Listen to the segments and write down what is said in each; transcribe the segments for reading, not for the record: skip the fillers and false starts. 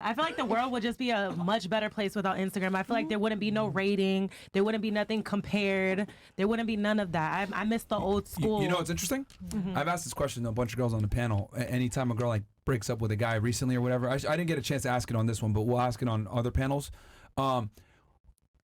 I feel like the world would just be a much better place without Instagram. I feel like there wouldn't be no rating. There wouldn't be nothing compared. There wouldn't be none of that. I miss the old school. You know what's interesting? I've asked this question to a bunch of girls on the panel. Anytime a girl like breaks up with a guy recently or whatever, I didn't get a chance to ask it on this one, but we'll ask it on other panels.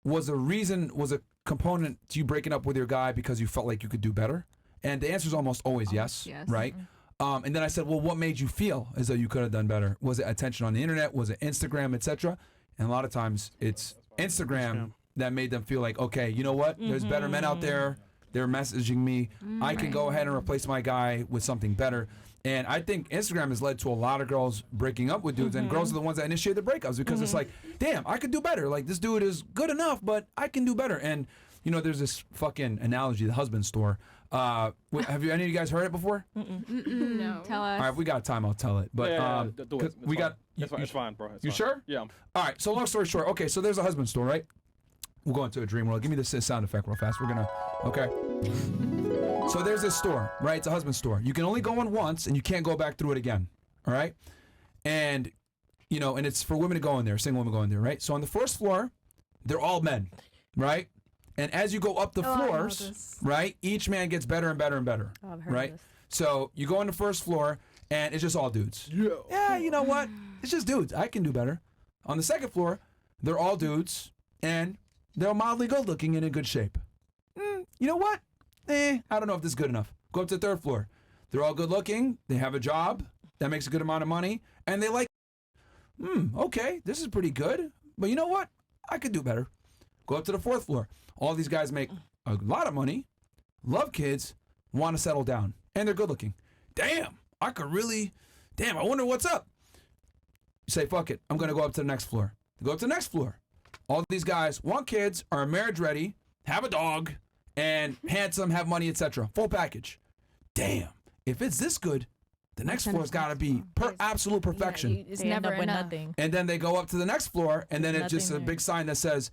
Was a component to you breaking up with your guy because you felt like you could do better? And the answer is almost always yes, right? And then I said, well, what made you feel as though you could have done better? Was it attention on the internet? Was it Instagram, etc.? And a lot of times it's Instagram that made them feel like, okay, you know what? There's better men out there. They're messaging me. I can go ahead and replace my guy with something better. And I think Instagram has led to a lot of girls breaking up with dudes, and girls are the ones that initiate the breakups because it's like, damn, I could do better. Like, this dude is good enough, but I can do better. And, you know, there's this fucking analogy, the husband store. Have any of you guys heard it before? No. Tell us. All right, if we got time, I'll tell it. But do it. we got. It's fine, bro. You sure? Yeah. All right. So long story short. Okay. So there's a husband store, right? We'll go into a dream world. Give me this sound effect real fast. We're gonna. Okay. So there's this store, right? It's a husband store. You can only go in once, and you can't go back through it again. All right. And you know, and it's for women to go in there, single women go in there, right? So on the first floor, they're all men, right? And as you go up the floors, right, each man gets better and better and better, right? So you go on the first floor, and it's just all dudes. Yeah, you know what? It's just dudes. I can do better. On the second floor, they're all dudes, and they're mildly good-looking and in good shape. You know what? I don't know if this is good enough. Go up to the third floor. They're all good-looking. They have a job that makes a good amount of money, and they like, okay, this is pretty good. But you know what? I could do better. Go up to the fourth floor. All these guys make a lot of money, love kids, want to settle down, and they're good looking. Damn, I wonder what's up. You say, fuck it, I'm going to go up to the next floor. You go up to the next floor. All these guys want kids, are marriage ready, have a dog, and handsome, have money, etc. Full package. Damn, if it's this good, the next floor's got to be absolute perfection. Yeah, it's never with enough. nothing. And then they go up to the next floor, and then it's just a big sign that says,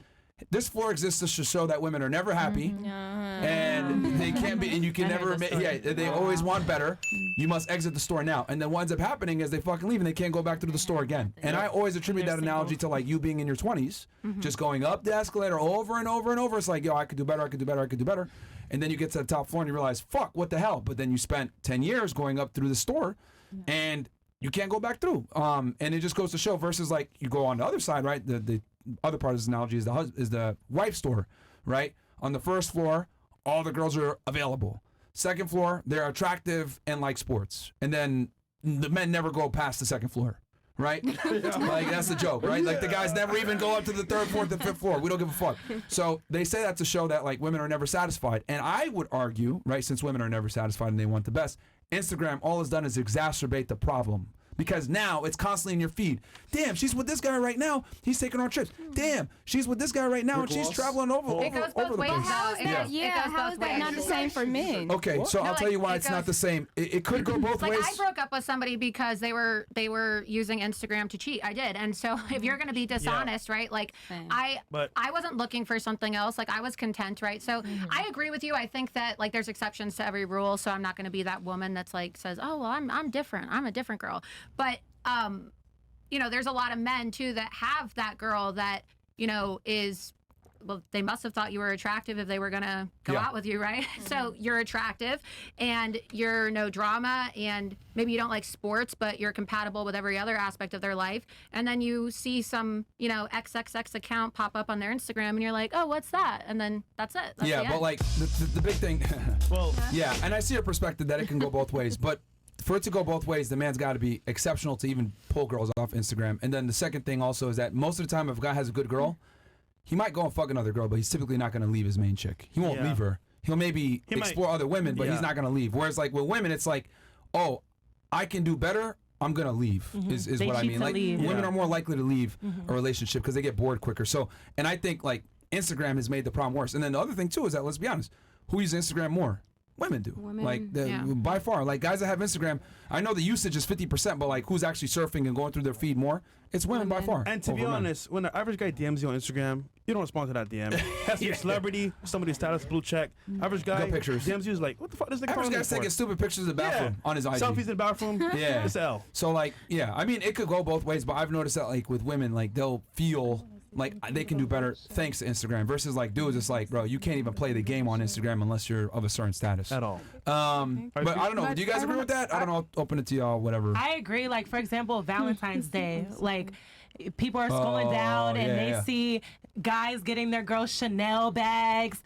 this floor exists to show that women are never happy, and they can't be, and you can never admit, they always want better. You must exit the store now. And then what ends up happening is they fucking leave, and they can't go back through the store again. And I always attribute that analogy to like you being in your 20s, just going up the escalator over and over and over. It's like, yo, I could do better, I could do better, I could do better. And then you get to the top floor and you realize, fuck, what the hell? But then you spent 10 years going up through the store, and you can't go back through. And it just goes to show versus like you go on the other side, right? The other part of this analogy is the wife store, right? On the first floor, all the girls are available. Second floor, they're attractive and like sports. And then the men never go past the second floor, right? Like, that's the joke, right? Like, the guys never even go up to the third, fourth, and fifth floor. We don't give a fuck. So they say that to show that, like, women are never satisfied. And I would argue, right, since women are never satisfied and they want the best, Instagram, all it's done is exacerbate the problem. Because now it's constantly in your feed. Damn, she's with this guy right now. He's taking her on trips. Damn, she's with this guy right now, and she's traveling over It goes both the ways, place. though. How is that not the same for men? Okay, so I'll tell you why it's not the same. It could go both ways. I broke up with somebody because they were using Instagram to cheat. I did, and so if you're going to be dishonest, right? Like I wasn't looking for something else. Like, I was content, right? So I agree with you. I think that like there's exceptions to every rule. So I'm not going to be that woman that's like says, oh well, I'm different. I'm a different girl. But you know, there's a lot of men too that have that girl that, you know, is, well, they must have thought you were attractive if they were gonna go out with you, right? So you're attractive and you're no drama, and maybe you don't like sports, but you're compatible with every other aspect of their life. And then you see some, you know, XXX account pop up on their Instagram, and you're like, oh, what's that? And then that's it. That's the but end. like the big thing, well, and I see your perspective that it can go both ways, but for it to go both ways, the man's got to be exceptional to even pull girls off Instagram. And then the second thing also is that most of the time, if a guy has a good girl, he might go and fuck another girl, but he's typically not going to leave his main chick. He won't leave her. He'll maybe explore other women, but he's not going to leave. Whereas like with women, it's like, oh, I can do better, I'm going to leave, is what I mean. Like, women are more likely to leave a relationship because they get bored quicker. So, and I think like Instagram has made the problem worse. And then the other thing too is that, let's be honest, who uses Instagram more? Women do. Like yeah. by far. Like guys that have Instagram, I know the usage is 50%, but like who's actually surfing and going through their feed more? It's women by far. And to be honest, when the average guy DMs you on Instagram, you don't respond to that DM. Has to be a celebrity, somebody's status blue check. Average guy DMs you is like, what the fuck is this? Average guy's taking stupid pictures in the bathroom on his IG. Selfies in the bathroom. Yeah. It's L. So like, yeah, I mean, it could go both ways, but I've noticed that like with women, like they'll feel like they can do better thanks to Instagram versus like dudes. It's like, bro, you can't even play the game on Instagram unless you're of a certain status at all. But I don't know. Do you guys agree with that? I don't know. I'll open it to y'all. Whatever. I agree. Like for example, Valentine's Day. Like people are scrolling down and they see guys getting their girls Chanel bags,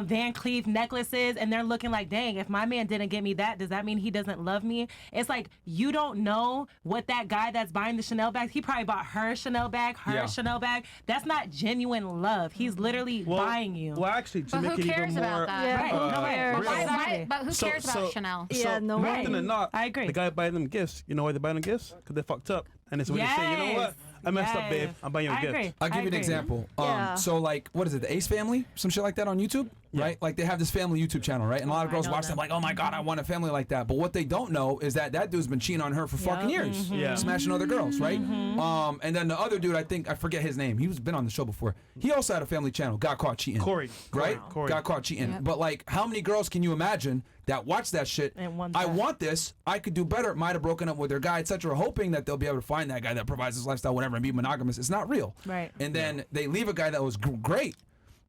Van Cleef necklaces, and they're looking like, dang, if my man didn't get me that, does that mean he doesn't love me? It's like, you don't know what that guy that's buying the Chanel bags, he probably bought her Chanel bag, Chanel bag. That's not genuine love. He's literally buying you. Well, actually, to but make who it cares even about more, that? But who cares about Chanel? Yeah, no more way. often than not, I agree. the guy buying them gifts. You know why they buy them gifts? Because they fucked up. And it's when they say, you know what? I messed up, babe. I'm buying you a gift. Agree. I'll give you an example. So like, what is it? The Ace Family? Some shit like that on YouTube, right? Like they have this family YouTube channel, right? And a lot of girls watch them like, oh my God, I want a family like that. But what they don't know is that that dude's been cheating on her for fucking years. Smashing other girls, right? And then the other dude, I forget his name. He's been on the show before. He also had a family channel, got caught cheating. Corey. Right? Corey. Got caught cheating. But like, how many girls can you imagine that watch that shit? I want this. I could do better. Might have broken up with their guy, etc., hoping that they'll be able to find that guy that provides this lifestyle, whatever, and be monogamous. It's not real. Right. And then they leave a guy that was great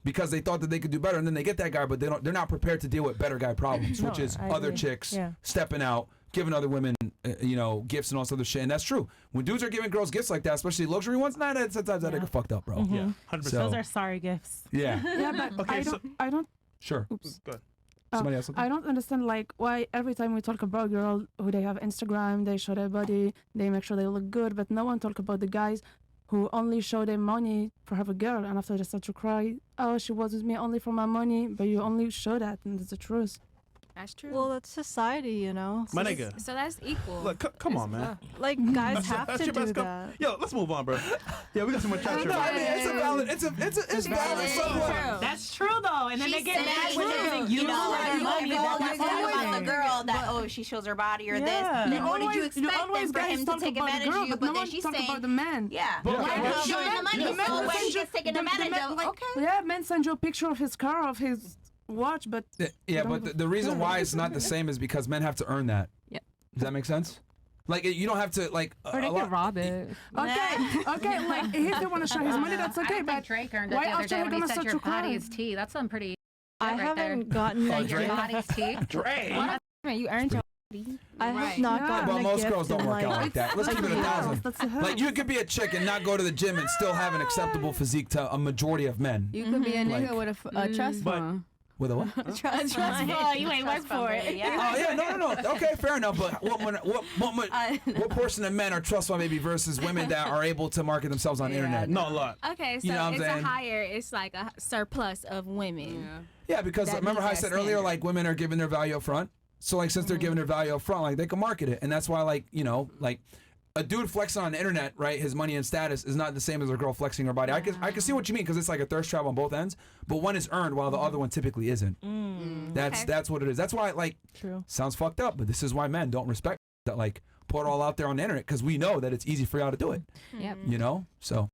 because they thought that they could do better, and then they get that guy, but they're not prepared to deal with better guy problems, which is other chicks stepping out, giving other women, gifts and all this other shit. And that's true. When dudes are giving girls gifts like that, especially luxury ones, sometimes that nigga fucked up, bro. Yeah, 100%. Those are sorry gifts. Yeah. Yeah, but I don't. Sure. Oops. Go ahead. Somebody else. I don't understand like why every time we talk about girls who they have Instagram, they show their body, they make sure they look good, but no one talk about the guys who only show their money for have a girl, and after they start to cry, oh, she was with me only for my money, but you only show that, and it's the truth. That's true. Well, that's society, you know. My nigga. So that's equal. Look, come on, man. Like guys have That's to your do best that. Yo, let's move on, bro. Yeah, we got some more chat. No, I mean, it's valid somewhat. That's true though, and then they get mad when they're getting used You know, for like, their you money. always talk about the That's girl that, oh, she shows her body or this. Yeah. Then what did you expect always then for guys him to talk take about the advantage girl, of you? but But no then one she's talk saying, about the man. yeah. But Why yeah, not showing the money? So when he gets taken advantage of, okay. Yeah, man send you a picture of his car, of his watch, but Yeah, but the reason why it's not the same is because men have to earn that. Yep. Does that make sense? Like you don't have to like. Or they could rob it. okay, like if they want to show his money, that's I okay. think But Drake earned it why the other after day he when he gonna said start your to cry? body is tea. That's some pretty. I right haven't there. gotten Said that your gift. body's tea. Drake. Man, you earned your. I have not gotten But a most gift girls don't in, work out like that. Let's keep it 1,000. That's the hell. Like you could be a chick and not go to the gym and still have an acceptable physique to a majority of men. You could be a nigga Like- with a trust But- fund. With a what? Trust fund. You ain't work for it. Oh yeah, no. Okay, fair enough. But what portion of men are trust fund maybe versus women that are able to market themselves on the internet? Not a lot. Okay, so You know what I'm it's saying? a higher. It's like a surplus of women. Yeah, because That remember how I meets said that earlier, standard. like women are giving their value up front. So like since they're giving their value up front, like they can market it, and that's why like like a dude flexing on the internet, right? His money and status is not the same as a girl flexing her body. I can see what you mean because it's like a thirst trap on both ends, but one is earned while the other one typically isn't. That's what it is. That's why like sounds fucked up, but this is why men don't respect that like put it all out there on the internet because we know that it's easy for y'all to do it. Yep. You know, so.